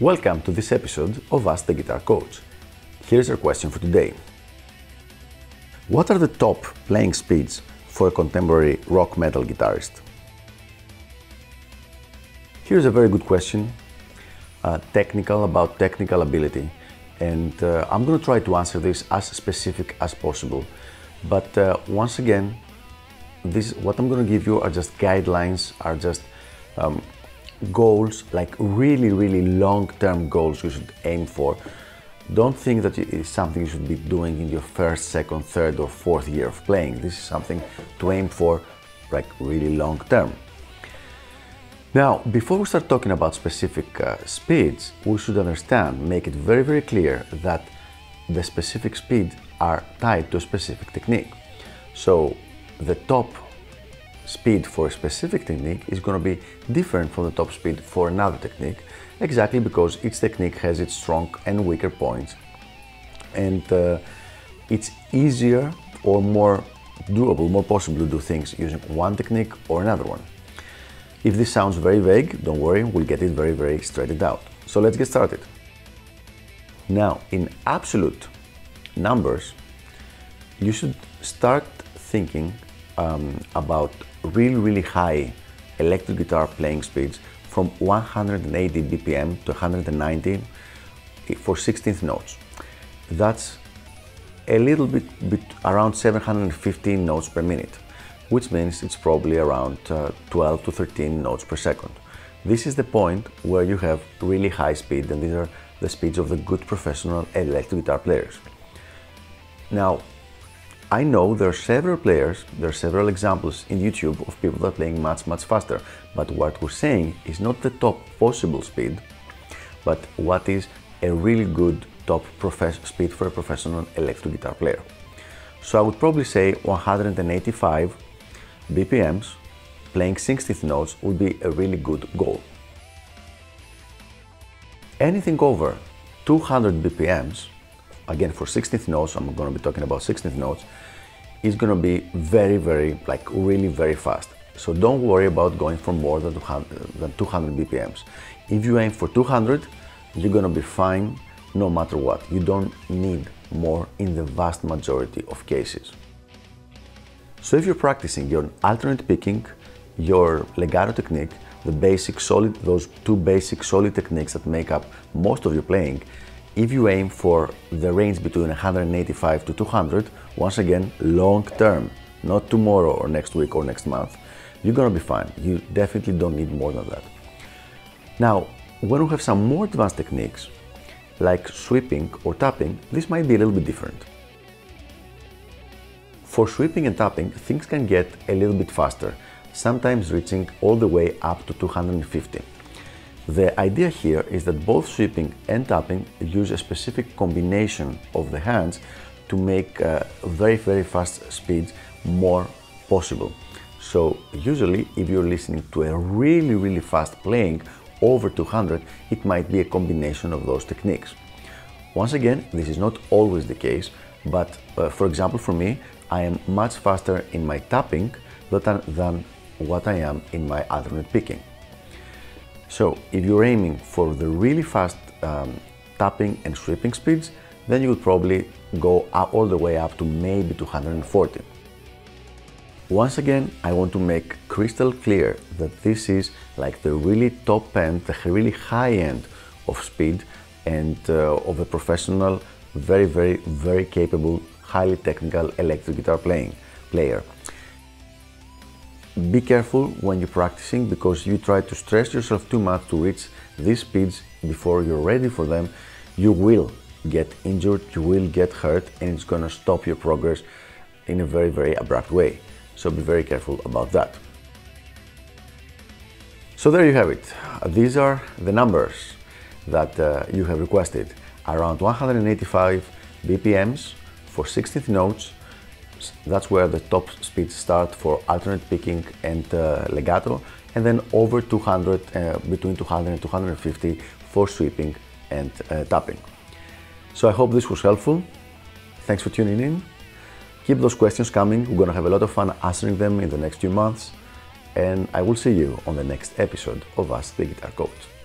Welcome to this episode of Ask the Guitar Coach. Here's our question for today. What are the top playing speeds for a contemporary rock metal guitarist? Here's a very good question, about technical ability, and I'm going to try to answer this as specific as possible. But once again, what I'm going to give you are just guidelines, are just goals, like really long-term goals you should aim for. Don't think that it is something you should be doing in your first, second, third or fourth year of playing. This is something to aim for like really long-term. Now, before we start talking about specific speeds, we should understand, make it very clear that the specific speeds are tied to a specific technique. So the top speed for a specific technique is going to be different from the top speed for another technique, exactly because each technique has its strong and weaker points, and it's easier or more doable, more possible to do things using one technique or another one. If this sounds very vague, don't worry, we'll get it very straightened out. So let's get started. Now, in absolute numbers, you should start thinking about really high electric guitar playing speeds from 180 BPM to 190 for 16th notes. That's a little bit around 715 notes per minute, which means it's probably around 12 to 13 notes per second. This is the point where you have really high speed, and these are the speeds of the good professional electric guitar players. Now, I know there are several players, there are several examples in YouTube of people that are playing much faster, but what we're saying is not the top possible speed, but what is a really good top speed for a professional electric guitar player. So I would probably say 185 BPMs playing 16th notes would be a really good goal. Anything over 200 BPMs, again for 16th notes, I'm going to be talking about 16th notes, is going to be really very fast. So don't worry about going for more than 200 BPMs. If you aim for 200, you're going to be fine no matter what. You don't need more in the vast majority of cases. So if you're practicing your alternate picking, your legato technique, those two basic solid techniques that make up most of your playing, if you aim for the range between 185 to 200, once again, long term, not tomorrow or next week or next month, you're gonna be fine. You definitely don't need more than that. Now, when we have some more advanced techniques, like sweeping or tapping, this might be a little bit different. For sweeping and tapping, things can get a little bit faster, sometimes reaching all the way up to 250. The idea here is that both sweeping and tapping use a specific combination of the hands to make very fast speeds more possible. So usually if you're listening to a really fast playing over 200, it might be a combination of those techniques. Once again, this is not always the case, but for example for me, I am much faster in my tapping than what I am in my alternate picking. So if you're aiming for the really fast tapping and sweeping speeds, then you would probably go up all the way up to maybe 240. Once again, I want to make crystal clear that this is like the really top end, the really high end of speed and of a professional, very capable, highly technical electric guitar player. Be careful when you're practicing, because you try to stress yourself too much to reach these speeds before you're ready for them. You will get injured, you will get hurt, and it's going to stop your progress in a very abrupt way. So be very careful about that. So there you have it. These are the numbers that you have requested. Around 185 BPMs for 16th notes. That's where the top speeds start for alternate picking and legato, and then over 200, between 200 and 250 for sweeping and tapping. So I hope this was helpful. Thanks for tuning in. Keep those questions coming. We're gonna have a lot of fun answering them in the next few months, and I will see you on the next episode of Ask the Guitar Coach.